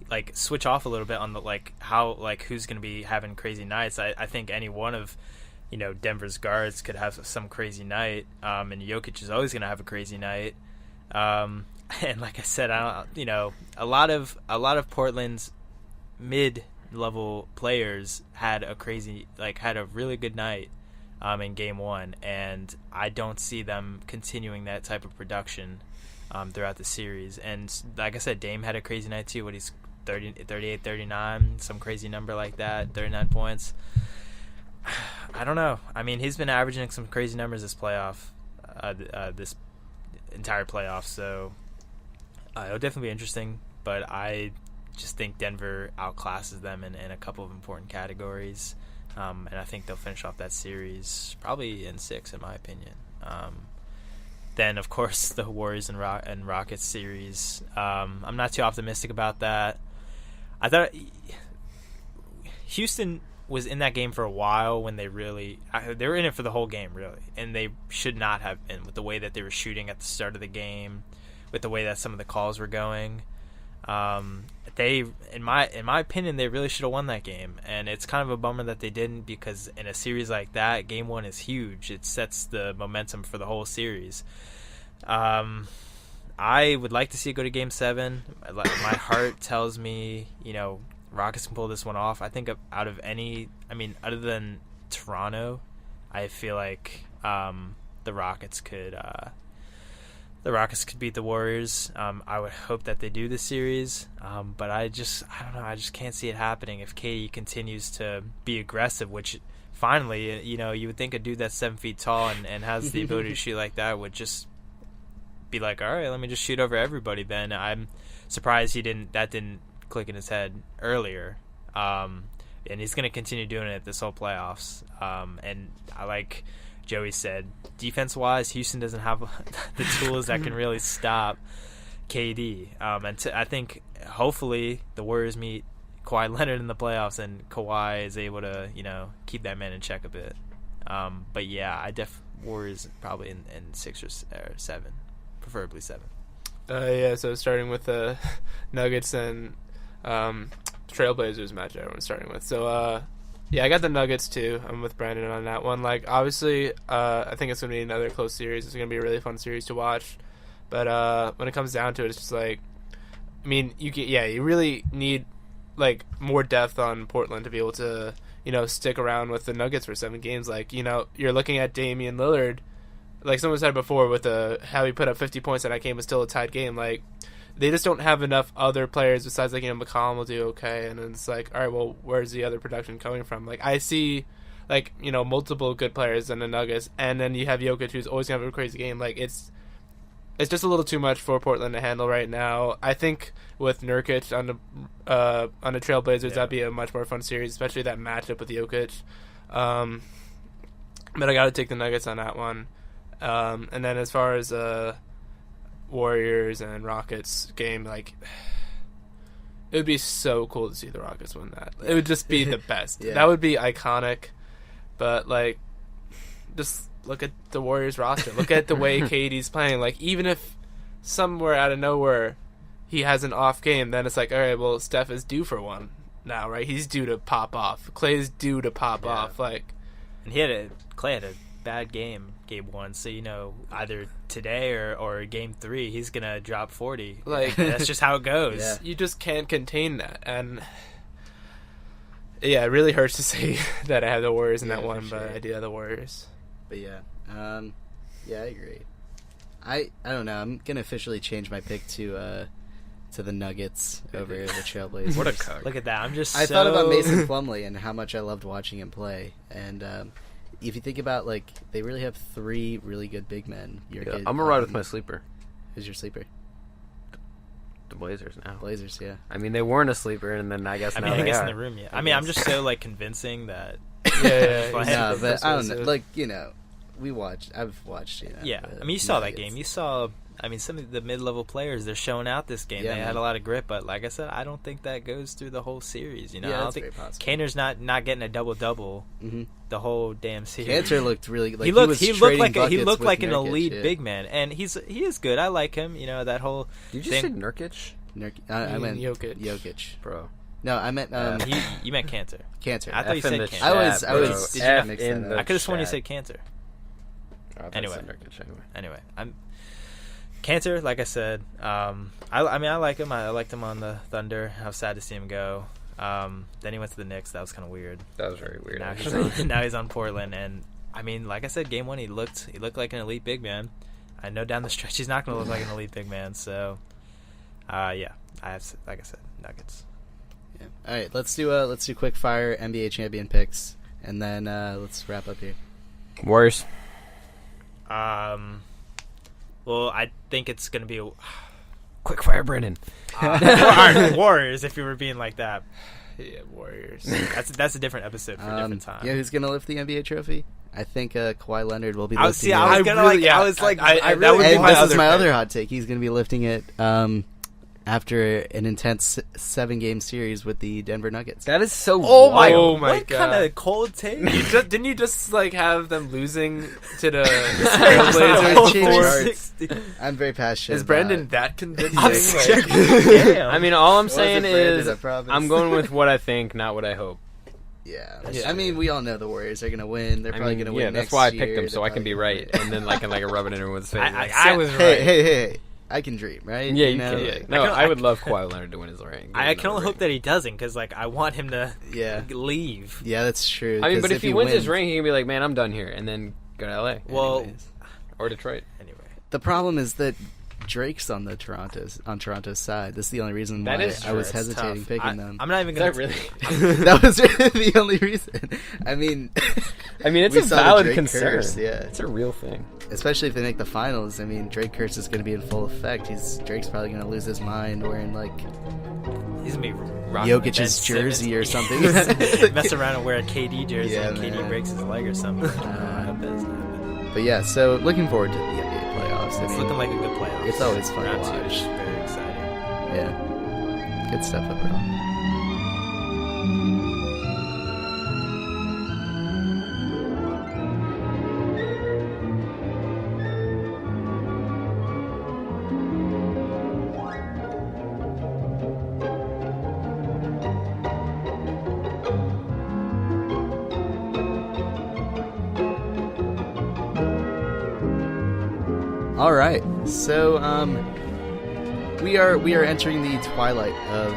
like switch off a little bit on the who's going to be having crazy nights. I think any one of Denver's guards could have some crazy night, and Jokic is always going to have a crazy night. And like I said, a lot of Portland's mid-level players had a really good night in game 1, and I don't see them continuing that type of production throughout the series. And like I said, Dame had a crazy night too. He's 38, 39, some crazy number like that, 39 points. I don't know. I mean, he's been averaging some crazy numbers this this entire playoff, so it'll definitely be interesting. But I just think Denver outclasses them in a couple of important categories, and I think they'll finish off that series probably in 6, in my opinion. Then, of course, the Warriors and Rockets series. I'm not too optimistic about that. I thought Houston was in that game for a while when they were in it for the whole game, really, and they should not have been with the way that they were shooting at the start of the game, with the way that some of the calls were going. They, in my opinion, they really should have won that game, and it's kind of a bummer that they didn't, because in a series like that, game 1 is huge. It sets the momentum for the whole series. I would like to see it go to game 7. My heart tells me, Rockets can pull this one off. I think other than Toronto, I feel like the Rockets could beat the Warriors. I would hope that they do this series, but I don't know. I just can't see it happening if KD continues to be aggressive, which finally, you would think a dude that's 7 feet tall and has the ability to shoot like that would just be like, all right, let me just shoot over everybody. Then I'm surprised that didn't click in his head earlier, and he's going to continue doing it this whole playoffs. And I like Joey said, defense-wise, Houston doesn't have the tools that can really stop KD. I think hopefully the Warriors meet Kawhi Leonard in the playoffs, and Kawhi is able to keep that man in check a bit. But yeah, Warriors probably in 6 or 7, preferably 7. So starting with the Nuggets and Trailblazers match everyone's starting with. So, I got the Nuggets too. I'm with Brandon on that one. Like, obviously, I think it's going to be another close series. It's going to be a really fun series to watch. But when it comes down to it, it's just like, I mean, you really need like more depth on Portland to be able to, stick around with the Nuggets for 7 games. Like, you're looking at Damian Lillard. Like someone said before, with how he put up 50 points in that game was still a tied game. Like, they just don't have enough other players besides like McCollum will do okay, and it's like, all right, well, where's the other production coming from? Like I see, like multiple good players in the Nuggets, and then you have Jokic who's always gonna have a crazy game. Like it's just a little too much for Portland to handle right now. I think with Nurkic on the Trailblazers, that'd be a much more fun series, especially that matchup with Jokic. But I got to take the Nuggets on that one. And then as far as Warriors and Rockets game, like it would be so cool to see the Rockets win that. It would just be the best. Yeah. That would be iconic. But like, just look at the Warriors roster. Look at the way KD's playing. Like even if somewhere out of nowhere he has an off game, then it's like, all right, well, Steph is due for one now, right? He's due to pop off. Clay's due to pop off. Like, and Clay had a bad game 1, so either today or game 3 he's gonna drop 40. Like that's just how it goes. Yeah. You just can't contain that, and yeah, it really hurts to say that I have the Warriors in that Yeah, one, for but sure. I do have the Warriors. But yeah, yeah, I agree. I don't know. I'm gonna officially change my pick to the Nuggets over the Trailblazers. What a cuck. Look at that. I thought about Mason Plumlee and how much I loved watching him play, and if you think about like they really have 3 really good big men. I'm gonna ride with my sleeper. Who's your sleeper? The Blazers now. Blazers, yeah. I mean, they weren't a sleeper, and then I guess now I they guess are. in the room yet. I mean, I'm just so like convincing that. Yeah, Go ahead. No, but I don't know. Blazers. Like I've watched. Yeah, the I mean, you saw that Nuggets. game. You saw. I mean, some of the mid-level players, they're showing out this game. Yeah, they man. had a lot of grit, but like I said, I don't think that goes through the whole series. Yeah, I don't that's think very possible. Kaner's not getting a double-double Mm-hmm. the whole damn series. Cantor looked really like he looked was like trading he looked buckets like with an Nurkic, elite yeah. big man, and he is good. I like him. That whole Did you thing. say Nurkic? I meant Jokic. Bro. No, I meant You meant Cantor. Cantor. I thought you F in said the Cantor. chat, I was- bro. did you not F mix in that the up? I could have sworn you chat. said Cantor. I thought Anyway. you said Nurkic Anyway, I'm Cantor. Like I said, I mean, I like him. I liked him on the Thunder. I was sad to see him go. Then he went to the Knicks. That was kind of weird. That was very weird. Now actually. now he's on Portland, and I mean, like I said, game 1 he looked like an elite big man. I know down the stretch he's not going to look like an elite big man. So, yeah, like I said, Nuggets. Yeah. All right, let's do quick fire NBA champion picks, and then let's wrap up here. Warriors. Well, I think it's going to be Quick fire, Brandon. Warriors. If you were being like that, Yeah, Warriors. that's a different episode for a different time. Yeah, who's gonna lift the NBA trophy? I think Kawhi Leonard will be I lifting was it. I was gonna really- like yeah, I was like I I that really would be And my this is other my pick. other hot take. He's going to be lifting it after an intense 7-game series with the Denver Nuggets. That is so Oh wild. my what God. kind of cold take? Didn't you just like have them losing to the Trailblazers? Trailblazers? Damn. I'm very passionate. Is Brandon about that convincing? I'm Like, sick. Damn. I mean, all I'm it. saying Wasn't Brandon, is I promise. I'm going with what I think, not what I hope. Yeah. That's I mean, we all know the Warriors are going to win. They're probably going to win yeah, next that's why I year. picked them, so They're I can be probably right, gonna and then I can rub it in everyone's face. I was right. Hey. I can dream, right? yeah, You you know, can. like- No, I can- I would love Kawhi Leonard to win his ring. I can only hope that he doesn't, because like I want him to Yeah. leave. Yeah, that's true. I mean, 'cause but if he wins his ring, he can be like, man, I'm done here, and then go to LA Well, Anyways. or Detroit. anyway, The problem is that Drake's on Toronto's side. That's the only reason That why is I true. was It's hesitating tough. picking them. I'm not even Is gonna that really? That was really the only reason. I mean, I mean, it's we a saw the valid Drake concern. curse, yeah. It's a real thing. Especially if they make the finals. I mean, Drake curse is going to be in full effect. Drake's probably going to lose his mind wearing like he's gonna be rocking the Ben Jokic's jersey or Simmons. something. Mess around and wear a KD jersey, Yeah, and KD man. breaks his leg or something. I bet it's not happening. But yeah, so looking forward to the NBA playoffs. I It's mean, looking like a good playoff. it's always fun to Round 2 watch. is very exciting. yeah, good stuff overall. All right, so we are entering the twilight of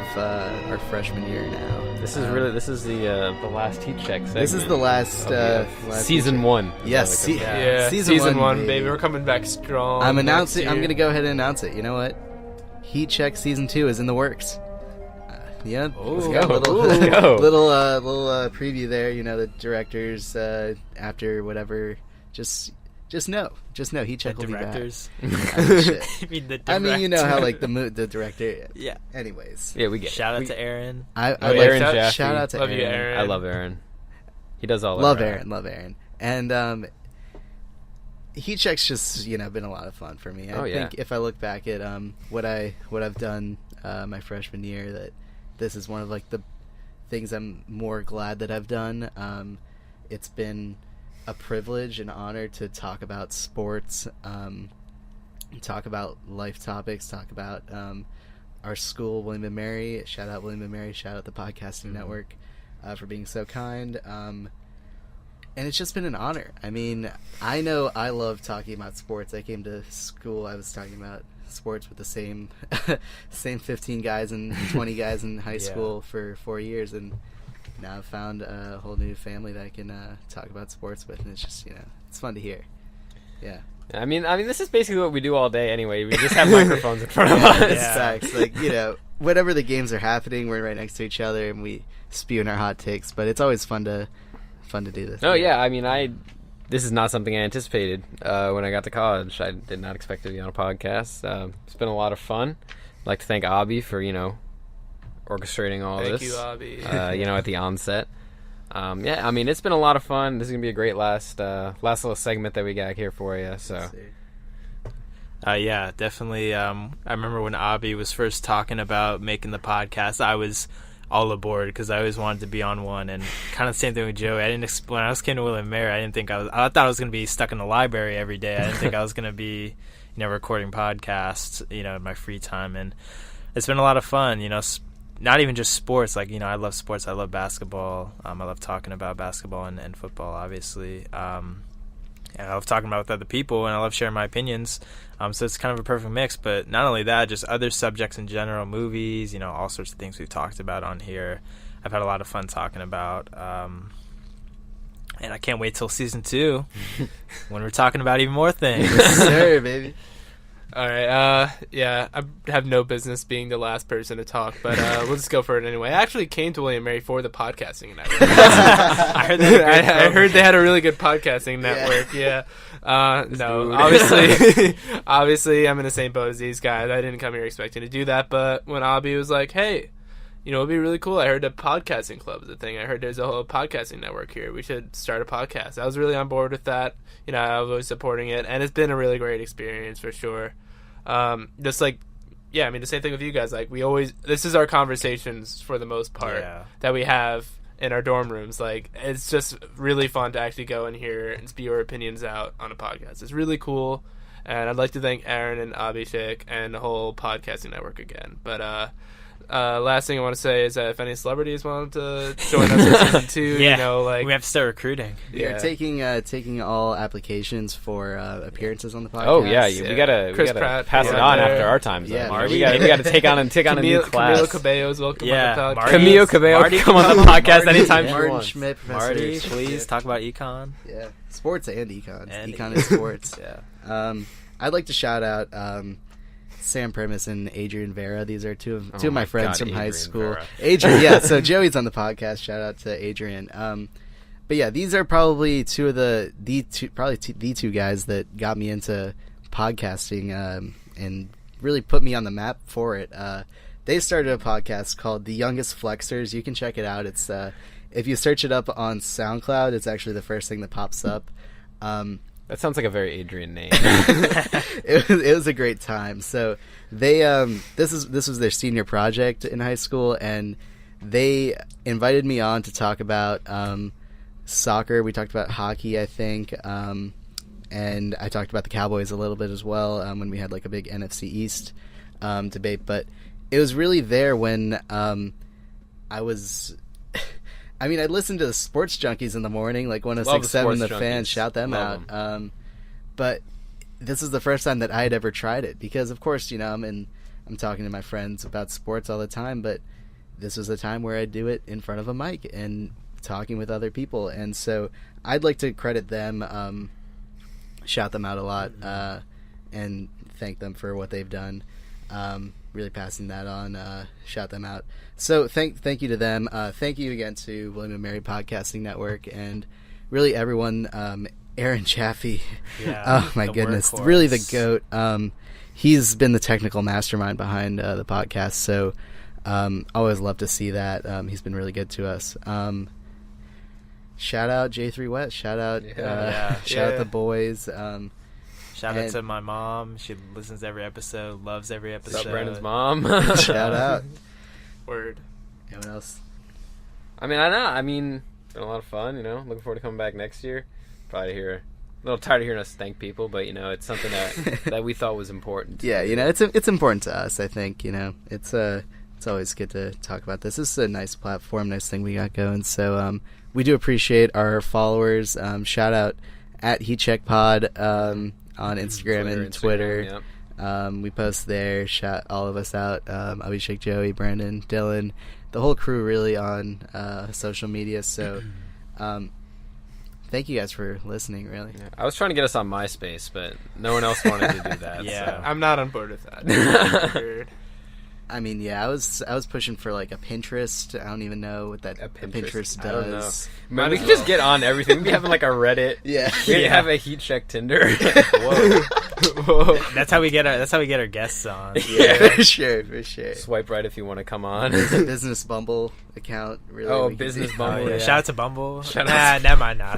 our freshman year now. This is the last heat check segment. This is the last, last season 1. Yes, yeah, season one, one, baby. baby. We're coming back strong. I'm next announcing. I'm year. gonna go ahead and announce it. You know what? Heat Check Season 2 is in the works. Yeah, Let's got go. a little, Let's go. little preview there. The directors after whatever, just know Heat Check The will directors. be back. I mean, shit. I mean, the director. I mean, you know how like the director. Yeah. Anyways, Yeah, we get Shout out it. to Aaron. I Aaron like Jaffe. shout out to Love you, Aaron. Aaron. I love Aaron. He does all Love our, Aaron, and Heat Check's just been a lot of fun for me. I think if I look back at what I've done my freshman year, that this is one of like the things I'm more glad that I've done. It's been a privilege and honor to talk about sports, talk about life topics, talk about our school, William & Mary. Shout out William & Mary. Shout out the Podcasting Network for being so kind. And it's just been an honor. I mean, I know I love talking about sports. I came to school, I was talking about sports with the same 15 guys and 20 guys in high school for 4 years, and now I've found a whole new family that I can talk about sports with, and it's just it's fun to hear. Yeah. I mean, this is basically what we do all day anyway. We just have microphones in front of us. Yeah. Facts. Like, whenever the games are happening, we're right next to each other and we spew in our hot takes, but it's always fun to do this. Oh yeah, I mean, this is not something I anticipated when I got to college. I did not expect to be on a podcast. It's been a lot of fun. I'd like to thank Abhi for orchestrating all Thank this. you, Abhi. At the onset. Yeah, I mean, it's been a lot of fun. This is gonna be a great last little segment that we got here for you. So. Yeah, definitely. I remember when Abhi was first talking about making the podcast, I was all aboard because I always wanted to be on one, and kind of the same thing with Joey. When I was came to William & Mary, I thought I was going to be stuck in the library every day. I didn't think I was going to be, recording podcasts, in my free time, and it's been a lot of fun. Not even just sports. Like, I love sports. I love basketball. I love talking about basketball and football, obviously. And I love talking about it with other people, and I love sharing my opinions. So it's kind of a perfect mix. But not only that, just other subjects in general, movies, all sorts of things we've talked about on here. I've had a lot of fun talking about. And I can't wait till season 2 when we're talking about even more things. Yes, sir, baby. All right. Yeah, I have no business being the last person to talk, but we'll just go for it anyway. I actually came to William & Mary for the podcasting network. I heard they had a really good podcasting network. Yeah. No, obviously, I'm in the same boat as these guys. I didn't come here expecting to do that, but when Abhi was like, "Hey, it'd be really cool. I heard a podcasting club is a thing. I heard there's a whole podcasting network here. We should start a podcast." I was really on board with that. I was always supporting it, and it's been a really great experience for sure. Just like, yeah, I mean, the same thing with you guys. Like, this is our conversations for the most part that we have in our dorm rooms. Like, it's just really fun to actually go in here and spew your opinions out on a podcast. It's really cool, and I'd like to thank Aaron and Abhishek and the whole podcasting network again. But last thing I want to say is that if any celebrities want to join us for season 2, we have to start recruiting. We're taking all applications for appearances on the podcast. Oh yeah, we gotta Pratt, pass it on after our times. Yeah, we gotta take on a new class. Camilo Cabello is welcome on the podcast. Camilo Cabello, come on the podcast anytime you Martin want. Schmidt, Professor Marty, Schmidt. please talk about econ. Yeah, sports and econ. And Econ is sports. Yeah. I'd like to shout out Sam Primus and Adrian Vera. These are two of my friends from high school. Vera. Adrian, yeah. So Joey's on the podcast. Shout out to Adrian. But yeah, these are probably the two guys that got me into podcasting and really put me on the map for it. They started a podcast called The Youngest Flexers. You can check it out. It's if you search it up on SoundCloud, it's actually the first thing that pops up. That sounds like a very Adrian name. It was a great time. So they this was their senior project in high school, and they invited me on to talk about soccer. We talked about hockey, I think, and I talked about the Cowboys a little bit as well when we had like a big NFC East debate. But it was really there when I was. I mean, I listened to the Sports Junkies in the morning, like 106.7 The Fan, shout them out. But this is the first time that I had ever tried it because, of course, I'm talking to my friends about sports all the time, but this was a time where I do it in front of a mic and talking with other people. And so I'd like to credit them, shout them out a lot, and thank them for what they've done. really passing that on. Shout them out. So thank you to them. Thank you again to William and Mary Podcasting Network and really everyone. Aaron Chaffee. Yeah, Oh my goodness, workhorse. really the GOAT. He's been the technical mastermind behind the podcast. So always love to see that. He's been really good to us. Shout out J3 West. Shout out shout out the boys. Shout out to my mom. She listens to every episode, loves every episode. What's up, Brandon's mom? Shout out. Word. Anyone else? I mean, it's been a lot of fun, Looking forward to coming back next year. Probably a little tired of hearing us thank people, but, it's something that we thought was important. Yeah, it's important to us, I think, It's always good to talk about this. This is a nice platform, nice thing we got going. So we do appreciate our followers. Shout out at HeatCheckPod on Instagram and Twitter. Yep. We post there. Shout all of us out. Abhishek, Joey, Brandon, Dylan, the whole crew really on social media. So thank you guys for listening, really. Yeah, I was trying to get us on MySpace, but no one else wanted to do that. Yeah. So. I'm not on board with that. Weird. I mean, yeah, I was pushing for like a Pinterest. I don't even know what that Pinterest does. I don't know. Man, we can just get on everything. We can be having like a Reddit. Yeah, we can have a heat check Tinder. Whoa. That's how we get our guests on. Yeah, for sure. Swipe right if you want to come on. Business Bumble account. Really? Oh, Business Bumble. Oh, yeah. Yeah. Shout out to Bumble. Out never mind. Nah.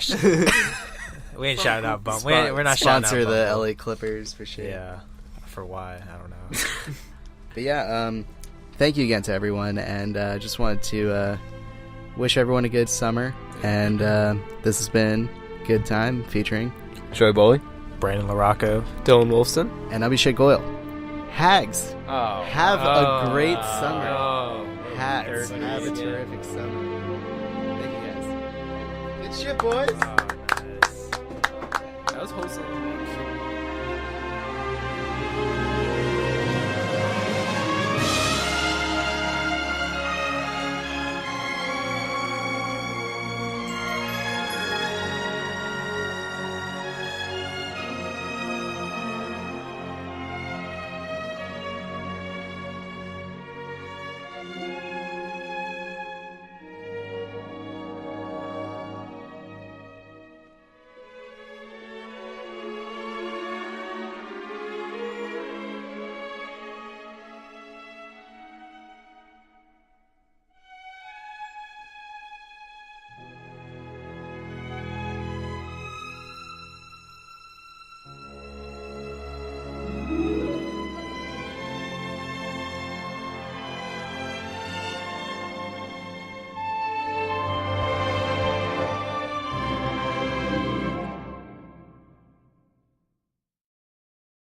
We ain't shouting out Bumble. We're not shouting out sponsor the Bumble. LA Clippers for sure. Yeah. For why? I don't know. But yeah, thank you again to everyone, and just wanted to wish everyone a good summer. And this has been Good Time featuring Joey Bohley. Brandon LaRocco. Dylan Wolfson. and Abhishek Goel. Hags, Oh, have a great summer. Oh. Hags, Dirty. have a terrific summer. Thank you guys. Good shit, boys. Oh, nice. That was wholesome.